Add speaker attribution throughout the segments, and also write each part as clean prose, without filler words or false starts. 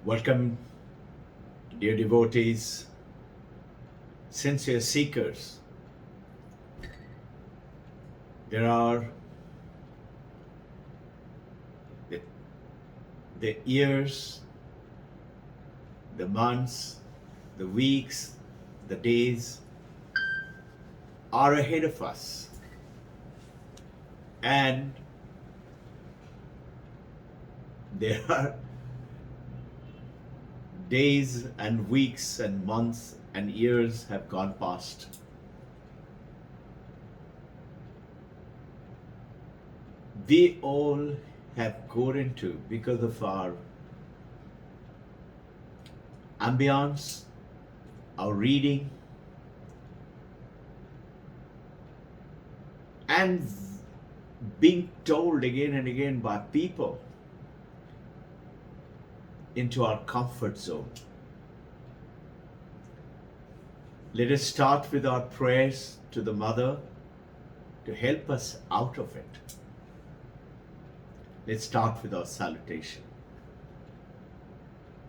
Speaker 1: Welcome, dear devotees, sincere seekers. There are the, the years, the months, the weeks, the days are ahead of us. And there are days and weeks and months and years have gone past. We all have got into, because of our ambience, our reading, and being told again and again by people, into our comfort zone. Let us start with our prayers to the Mother to help us out of it. Let's start with our salutation.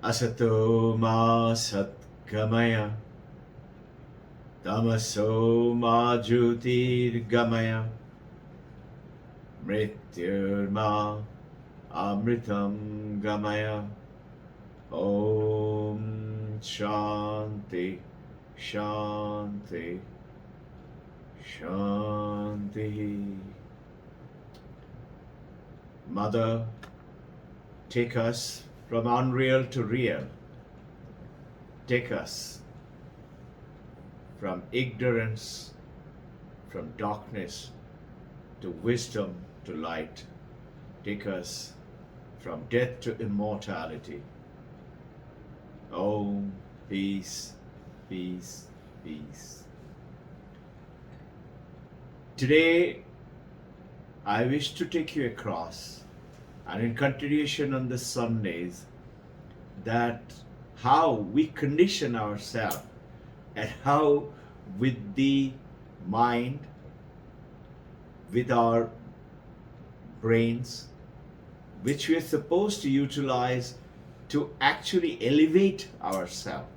Speaker 1: Asato ma sat gamaya, tamaso ma jyotir gamaya, mrityur ma amritam gamaya. Om Shanti, Shanti, Shanti. Mother, take us from unreal to real. Take us from ignorance, from darkness to wisdom to light. Take us from death to immortality. Om, peace, peace, peace. Today, I wish to take you across, and in continuation on the Sundays, that how we condition ourselves and how with the mind, with our brains, which we are supposed to utilize to actually elevate ourselves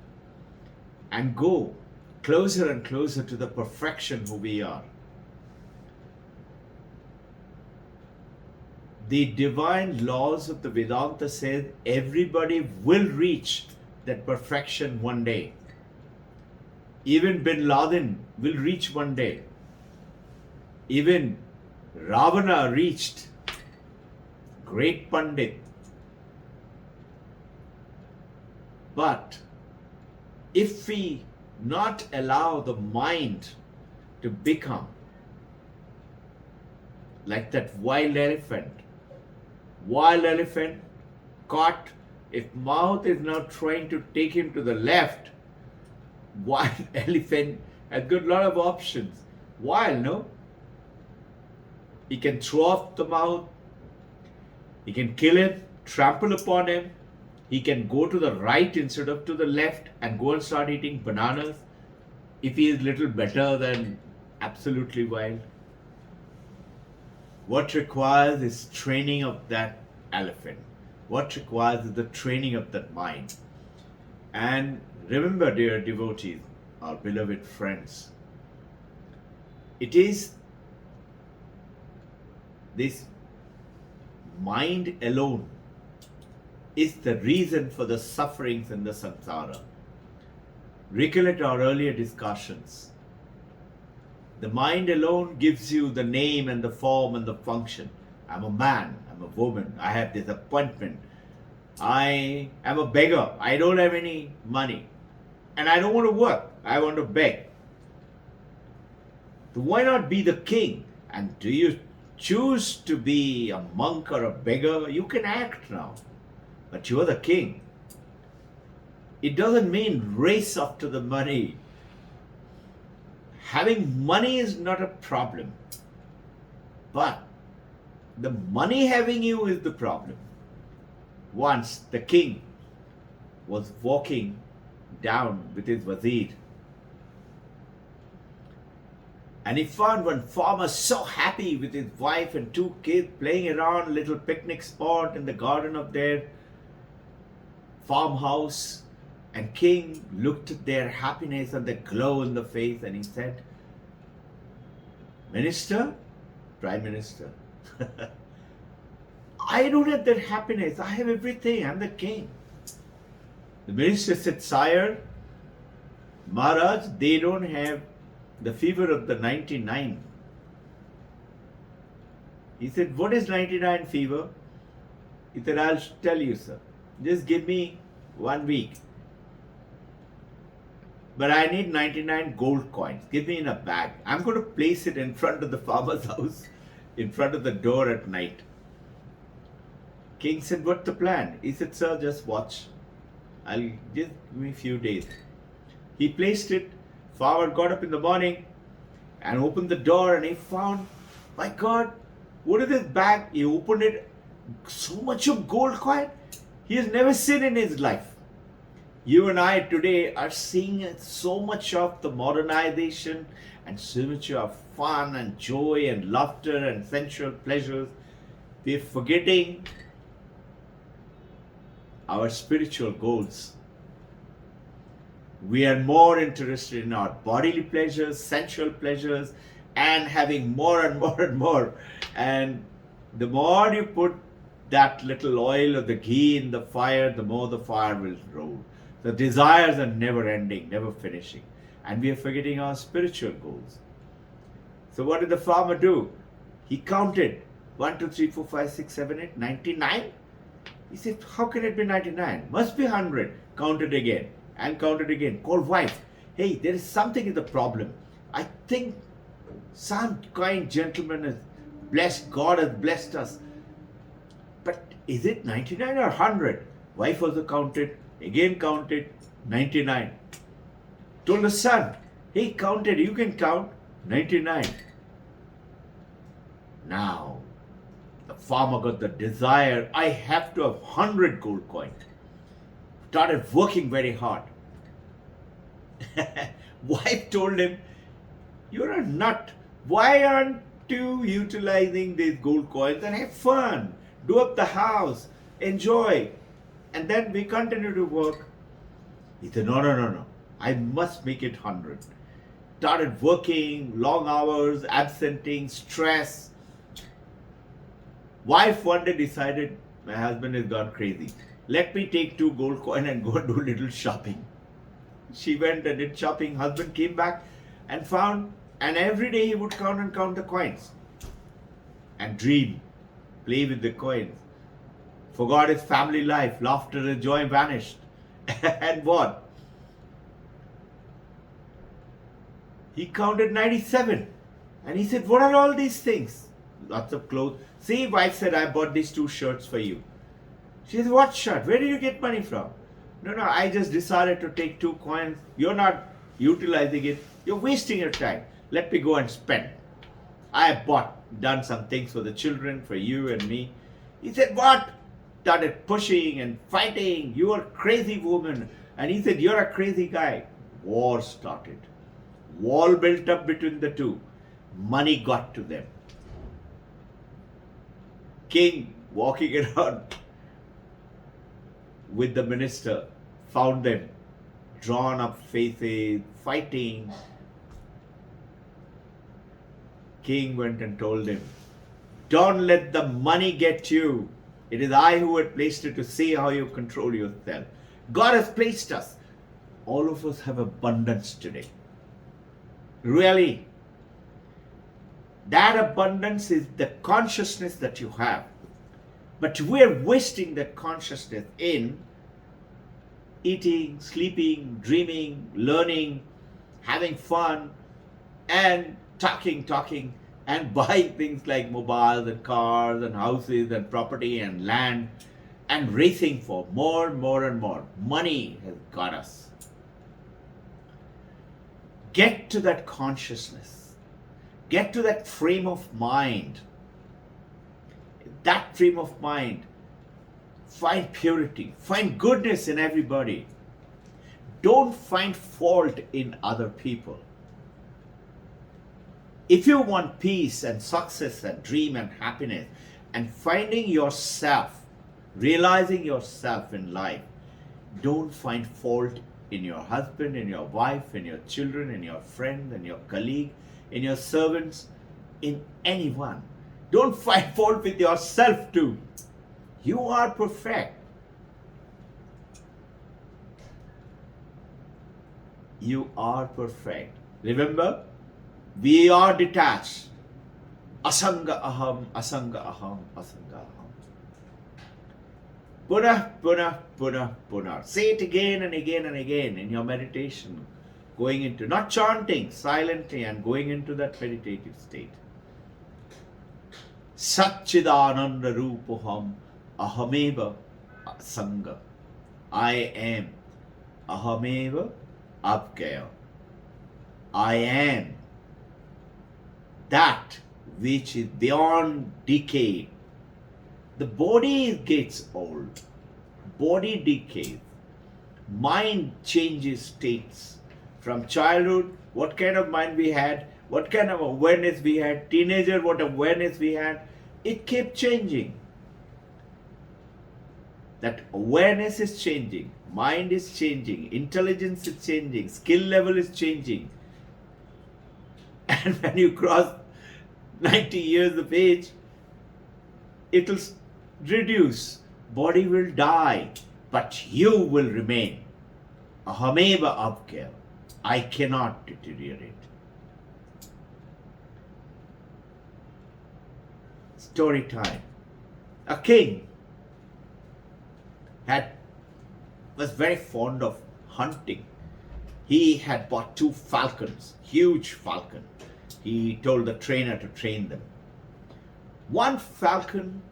Speaker 1: and go closer and closer to the perfection who we are. The divine laws of the Vedanta says everybody will reach that perfection one day. Even Bin Laden will reach one day. Even Ravana reached. Great Pandit. But if we not allow the mind to become like that wild elephant caught, if mouth is now trying to take him to the left, wild elephant has got a lot of options. Wild, no? He can throw off the mouth, he can kill him, trample upon him. He can go to the right instead of to the left and go and start eating bananas if he is little better than absolutely wild. What requires is training of that elephant. What requires is the training of that mind. And remember, dear devotees, our beloved friends, it is this mind alone is the reason for the sufferings in the samsara. Recollect our earlier discussions. The mind alone gives you the name and the form and the function. I'm a man, I'm a woman, I have this appointment, I am a beggar, I don't have any money, and I don't want to work, I want to beg. So why not be the king? And do you choose to be a monk or a beggar? You can act now. But you are the king. It doesn't mean race after the money. Having money is not a problem. But the money having you is the problem. Once the king was walking down with his wazir, and he found one farmer so happy with his wife and two kids playing around a little picnic spot in the garden of their farmhouse, and king looked at their happiness and the glow in the face, and he said, Minister, Prime Minister, I don't have that happiness. I have everything. I'm the king. The minister said, Sire, Maharaj, they don't have the fever of the 99. He said, what is 99 fever? He said, I'll tell you, sir. Just give me 1 week. But I need 99 gold coins. Give me in a bag. I'm going to place it in front of the farmer's house, in front of the door at night. King said, what's the plan? He said, sir, just watch. I'll just give me a few days. He placed it. Farmer got up in the morning and opened the door, and he found, my God, what is this bag? He opened it. So much of gold coin he has never seen in his life. You and I today are seeing so much of the modernization and so much of fun and joy and laughter and sensual pleasures. We're forgetting our spiritual goals. We are more interested in our bodily pleasures, sensual pleasures, and having more and more and more. And the more you put that little oil of the ghee in the fire, the more the fire will roll. The desires are never ending, never finishing. And we are forgetting our spiritual goals. So what did the farmer do? He counted 1, 2, 3, 4, 5, 6, 7, 8, 99. He said, how can it be 99? Must be 100. Counted again and counted again. Called wife. Hey, there is something in the problem. I think some kind gentleman has blessed, God has blessed us. But is it 99 or 100? Wife also counted, again counted, 99. Told the son, hey, counted, you can count, 99. Now, the farmer got the desire, I have to have 100 gold coins. Started working very hard. Wife told him, you're a nut. Why aren't you utilizing these gold coins and have fun? Do up the house, enjoy. And then we continue to work. He said, no. I must make it 100. Started working, long hours, absenting, stress. Wife one day decided, my husband has gone crazy. Let me take 2 gold coins and go and do a little shopping. She went and did shopping. Husband came back and found, and every day he would count the coins and dream, play with the coins. Forgot his family life, laughter and joy vanished. And what? He counted 97. And he said, what are all these things? Lots of clothes. See, wife said, I bought these 2 shirts for you. She said, what shirt? Where did you get money from? No, I just decided to take 2 coins. You're not utilizing it. You're wasting your time. Let me go and spend. I have done some things for the children, for you and me. He said, what? Started pushing and fighting. You are a crazy woman. And he said, you're a crazy guy. War started. Wall built up between the two. Money got to them. King walking around with the minister found them drawn up faces, fighting. King went and told him, don't let the money get you. It is I who had placed it to see how you control yourself. God has placed us. All of us have abundance today. Really. That abundance is the consciousness that you have. But we are wasting that consciousness in eating, sleeping, dreaming, learning, having fun, and talking, and buying things like mobiles and cars and houses and property and land, and racing for more and more. Money has got us. Get to that consciousness. Get to that frame of mind. That frame of mind, find purity, find goodness in everybody. Don't find fault in other people. If you want peace and success and dream and happiness and finding yourself, realizing yourself in life, Don't find fault in your husband, in your wife, in your children, in your friend, in your colleague, in your servants, in anyone. Don't find fault with yourself too. You are perfect. You are perfect. Remember, we are detached. Asanga aham, asanga aham, asanga aham. Punah, punah, punah, punah. Say it again and again and again in your meditation. Going into, not chanting, silently and going into that meditative state. Satchidananda Rupaham Ahameva Sangha. I am Ahameva Abkaya. I am that which is beyond decay. The body gets old, body decays, mind changes states. From childhood, what kind of mind we had, what kind of awareness we had, teenager, what awareness we had, it kept changing. That awareness is changing, mind is changing, intelligence is changing, skill level is changing. And when you cross 90 years of age, it will reduce, body will die, but you will remain. Ahameva abkya. I cannot deteriorate. Story time. A king was very fond of hunting. He had bought 2 falcons, huge falcon. He told the trainer to train them. One falcon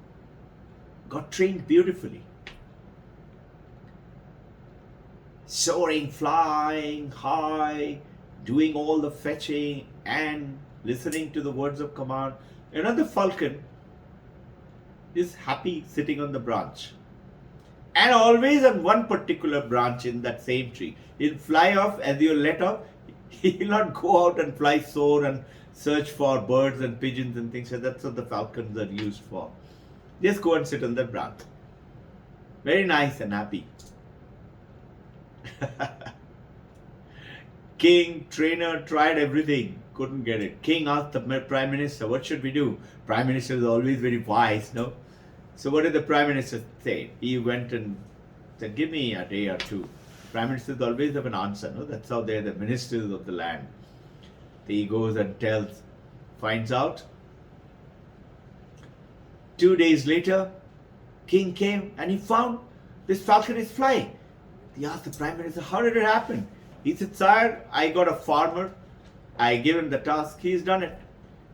Speaker 1: got trained beautifully. Soaring, flying high, doing all the fetching and listening to the words of command. Another falcon is happy sitting on the branch. And always on one particular branch in that same tree. He'll fly off as you let off. He will not go out and fly, soar and search for birds and pigeons and things like that. That's what the falcons are used for. Just go and sit on that branch. Very nice and happy. King, trainer, tried everything. Couldn't get it. King asked the Prime Minister, what should we do? Prime Minister is always very wise, no? So what did the Prime Minister say? He went and said, give me a day or two. Prime Ministers always have an answer, no? That's how they're the ministers of the land. He goes and tells, finds out. 2 days later, King came and he found this falcon is flying. He asked the Prime Minister, how did it happen? He said, sire, I got a farmer. I gave him the task. He's done it.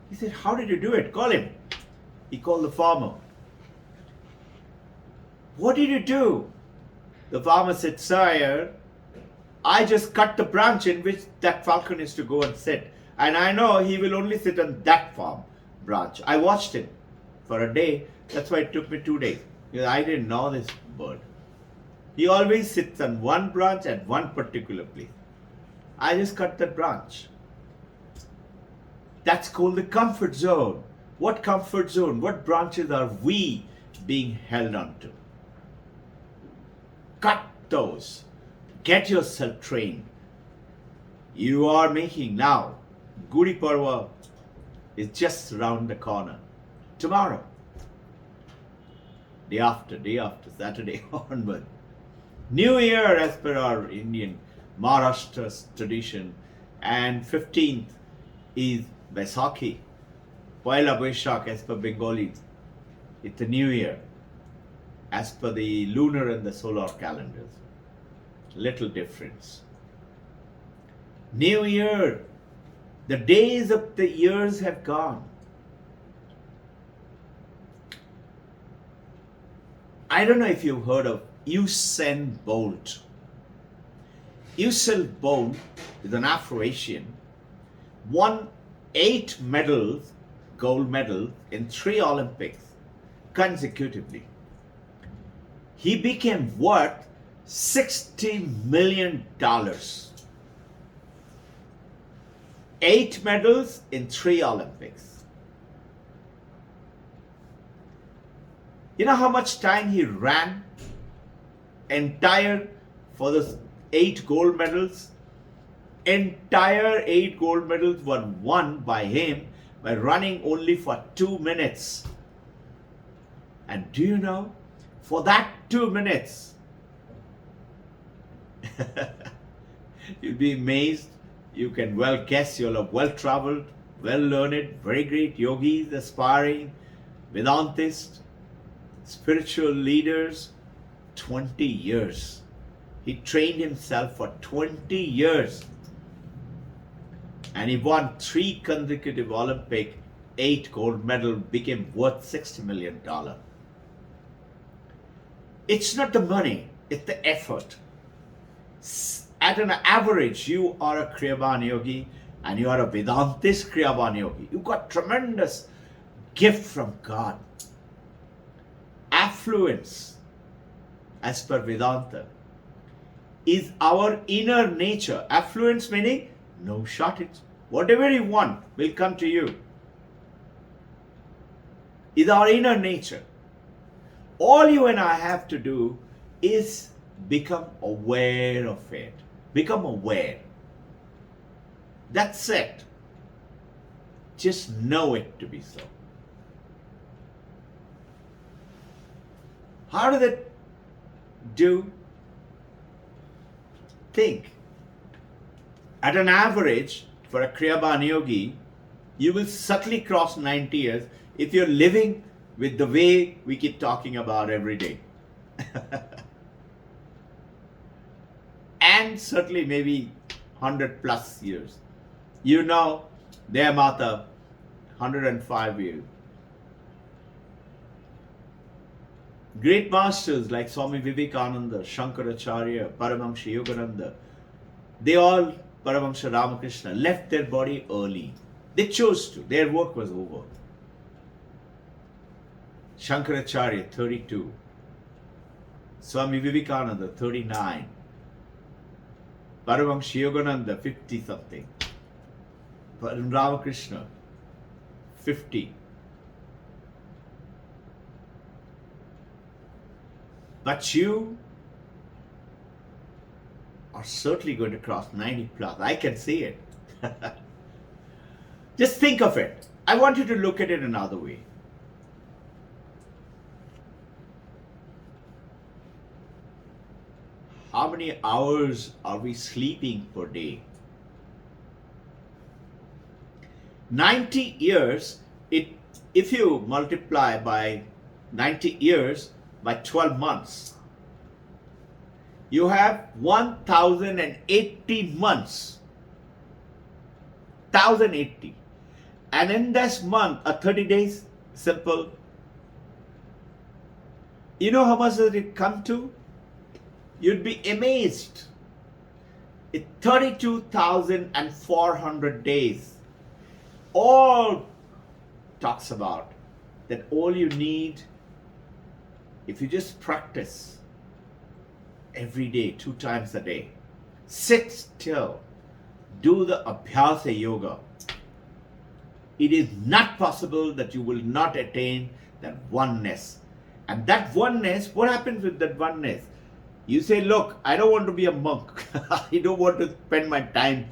Speaker 1: He said, how did you do it? Call him. He called the farmer. What did you do? The farmer said, sire, I just cut the branch in which that falcon is to go and sit. And I know he will only sit on that farm branch. I watched him for a day. That's why it took me 2 days. Because I didn't know this bird. He always sits on one branch at one particular place. I just cut that branch. That's called the comfort zone. What comfort zone? What branches are we being held onto? Cut those. Get yourself trained. You are making now. Gudi Parva is just around the corner. Tomorrow. Day after, Saturday onward. New Year as per our Indian Maharashtra's tradition. And 15th is Baisakhi. Poila Baishakh as per Bengalis. It's a new year. As per the lunar and the solar calendars. Little difference. New Year. The days of the years have gone. I don't know if you've heard of Usain Bolt. Usain Bolt is an Afro-Asian, won 8 medals, gold medals in 3 Olympics consecutively. He became worth $60 million. 8 medals in 3 Olympics. You know how much time he ran? Entire for the 8 gold medals. Entire 8 gold medals were won by him by running only for 2 minutes. And do you know, for that 2 minutes, you'll be amazed. You can well guess you'll have well traveled, well learned, very great yogis, aspiring, Vedantists, spiritual leaders. 20 years. He trained himself for 20 years. And he won 3 consecutive Olympic, 8 gold medals, became worth $60 million. It's not the money, it's the effort. At an average, you are a Kriyaban yogi and you are a Vedantist Kriyaban yogi. You've got tremendous gift from God. Affluence, as per Vedanta, is our inner nature. Affluence meaning no shortage. Whatever you want will come to you. Is our inner nature. All you and I have to do is become aware of it. Become aware. That's it. Just know it to be so. How does it do? Think. At an average, for a Kriyaban yogi, you will certainly cross 90 years if you're living with the way we keep talking about every day. And certainly maybe 100 plus years. You know, their Mata, 105 years. Great masters like Swami Vivekananda, Shankaracharya, Paramahamsa Yogananda, they all, Paramahamsa Ramakrishna, left their body early. They chose to. Their work was over. Shankaracharya, 32. Swami Vivekananda, 39. Paramahamsa Yogananda, 50 something. Ramakrishna, 50. But you are certainly going to cross 90 plus. I can see it. Just think of it. I want you to look at it another way. How many hours are we sleeping per day? 90 years, if you multiply by 90 years by 12 months, you have 1080 months. 1080. And in this month, 30 days, simple. You know how much does it come to? You'd be amazed. It's 32,400 days. All talks about that all you need, if you just practice every day, 2 times a day, sit still, do the Abhyasa Yoga, it is not possible that you will not attain that oneness. And that oneness, what happens with that oneness? You say, look, I don't want to be a monk. I don't want to spend my time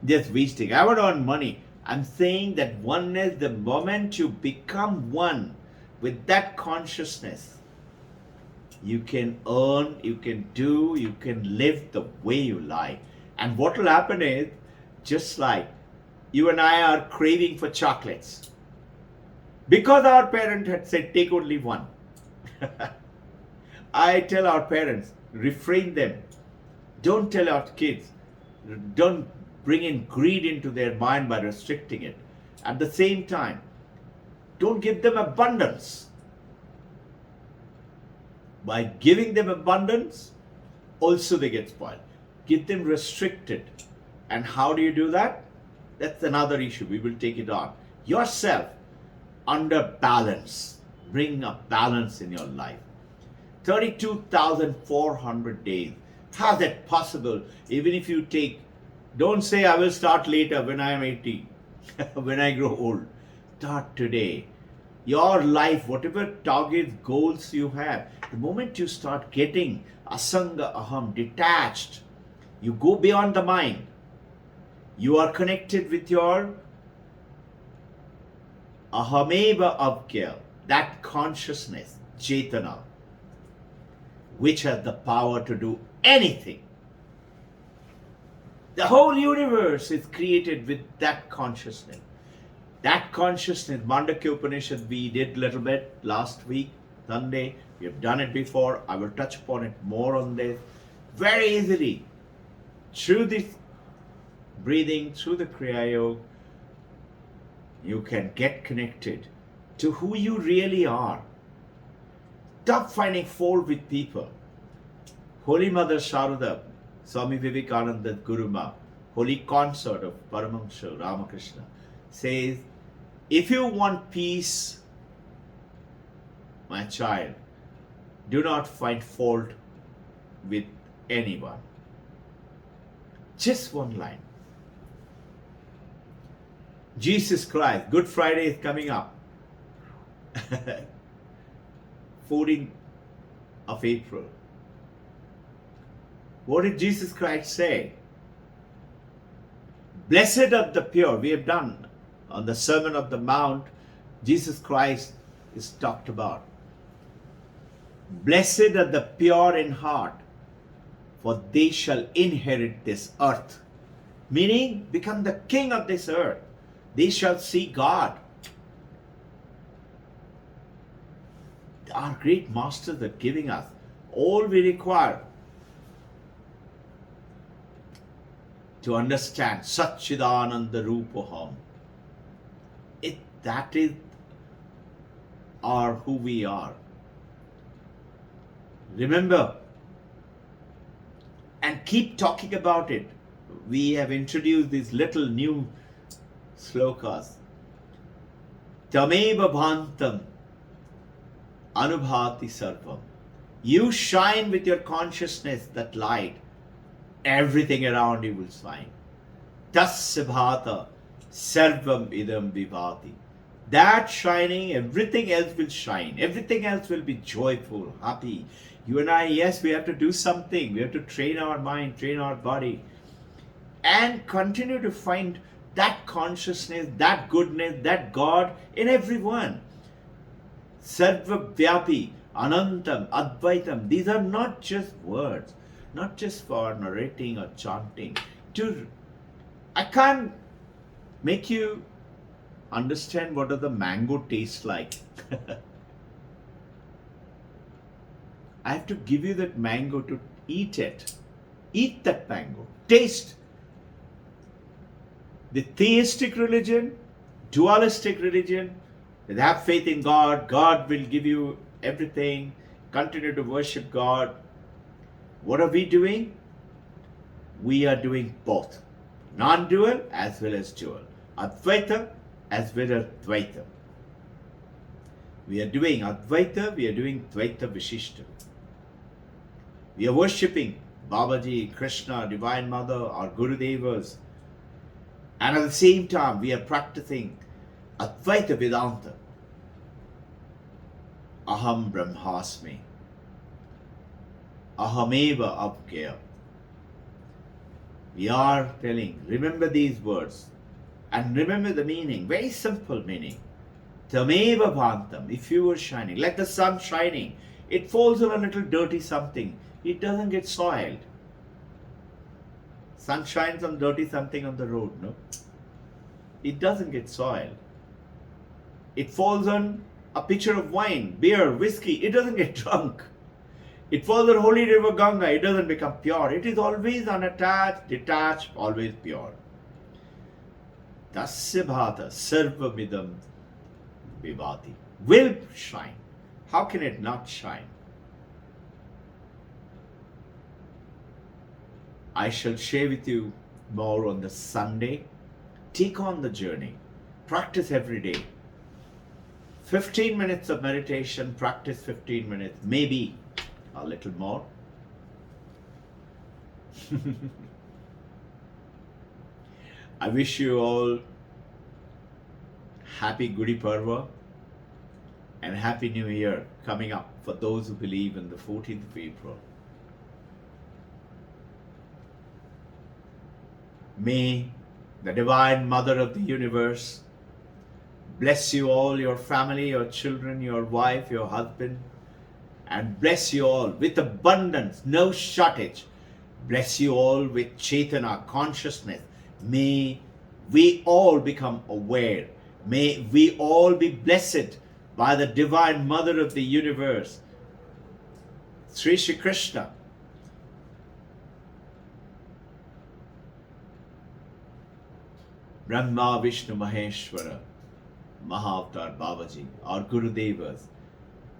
Speaker 1: just wasting. I want to earn money. I'm saying that oneness, the moment you become one with that consciousness, you can earn, you can do, you can live the way you like. And what will happen is, just like you and I are craving for chocolates, because our parent had said, take only one. I tell our parents, refrain them. Don't tell our kids. Don't bring in greed into their mind by restricting it. At the same time, don't give them abundance. By giving them abundance, also they get spoiled. Give them restricted. And how do you do that? That's another issue. We will take it on. Yourself under balance. Bring a balance in your life. 32,400 days. How is that possible? Even if you take, don't say I will start later when I am 80, when I grow old. Start today. Your life, whatever targets, goals you have, the moment you start getting Asanga aham, detached. You go beyond the mind. You are connected with your ahameva avkya, that consciousness, Chaitana, which has the power to do anything. The whole universe is created with that consciousness. That consciousness, Mandakya Upanishad, we did a little bit last week, Sunday. We have done it before. I will touch upon it more on this. Very easily, through this breathing, through the Kriya Yoga, you can get connected to who you really are. Stop finding fault with people. Holy Mother Sharada, Swami Vivekananda's Guru Ma, holy consort of Paramahansa Ramakrishna, says, if you want peace, my child, do not find fault with anyone. Just one line. Jesus Christ, Good Friday is coming up. 14th of April. What did Jesus Christ say? Blessed are the pure. We have done on the Sermon of the Mount, Jesus Christ is talked about. Blessed are the pure in heart, for they shall inherit this earth. Meaning, become the king of this earth. They shall see God. Our great masters are giving us all we require to understand Satchidananda Rupaham. That is who we are. Remember, and keep talking about it. We have introduced these little new slokas. Tameva bhantam anubhati sarvam. You shine with your consciousness, that light. Everything around you will shine. Tasya bhata sarvam idam vibhati. That shining, everything else will shine. Everything else will be joyful, happy. You and I, yes, we have to do something. We have to train our mind, train our body, and continue to find that consciousness, that goodness, that God in everyone. Sarva Vyapi, Anantam, Advaitam. These are not just words, not just for narrating or chanting. I can't make you understand what does the mango taste like. I have to give you that mango to eat it. Eat that mango. Taste. The theistic religion, dualistic religion, they have faith in God. God will give you everything. Continue to worship God. What are we doing? We are doing both. Non-dual as well as dual. Advaita as well as Dvaita. We are doing Advaita, we are doing Dvaita Vishishta. We are worshipping Babaji, Krishna, Divine Mother, our Guru Devas. And at the same time, we are practicing Advaita Vedanta. Aham Brahmasmi. Ahameva Abhyaya. We are telling, remember these words and remember the meaning, very simple meaning. Tameva Bhantam, if you were shining, like the sun shining, it falls on a little dirty something, it doesn't get soiled. Sun shines on dirty something on the road, no? It doesn't get soiled. It falls on a pitcher of wine, beer, whiskey, it doesn't get drunk. It falls on holy river Ganga, it doesn't become pure. It is always unattached, detached, always pure. Tasya bhata sarvamidam vibhati. Will shine. How can it not shine? I shall share with you more on the Sunday. Take on the journey. Practice every day. 15 minutes of meditation, practice 15 minutes, maybe a little more. I wish you all happy Gudi Parva and happy New Year coming up for those who believe in the 14th of April. May the Divine Mother of the Universe bless you all, your family, your children, your wife, your husband, and bless you all with abundance, no shortage. Bless you all with Chaitanya consciousness. May we all become aware. May we all be blessed by the Divine Mother of the Universe, Sri Shri Krishna. Brahma, Vishnu, Maheshwara, Mahavatar Babaji, our Guru Devas,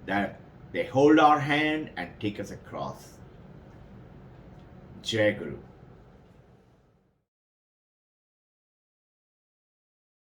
Speaker 1: that they hold our hand and take us across. Jai Guru.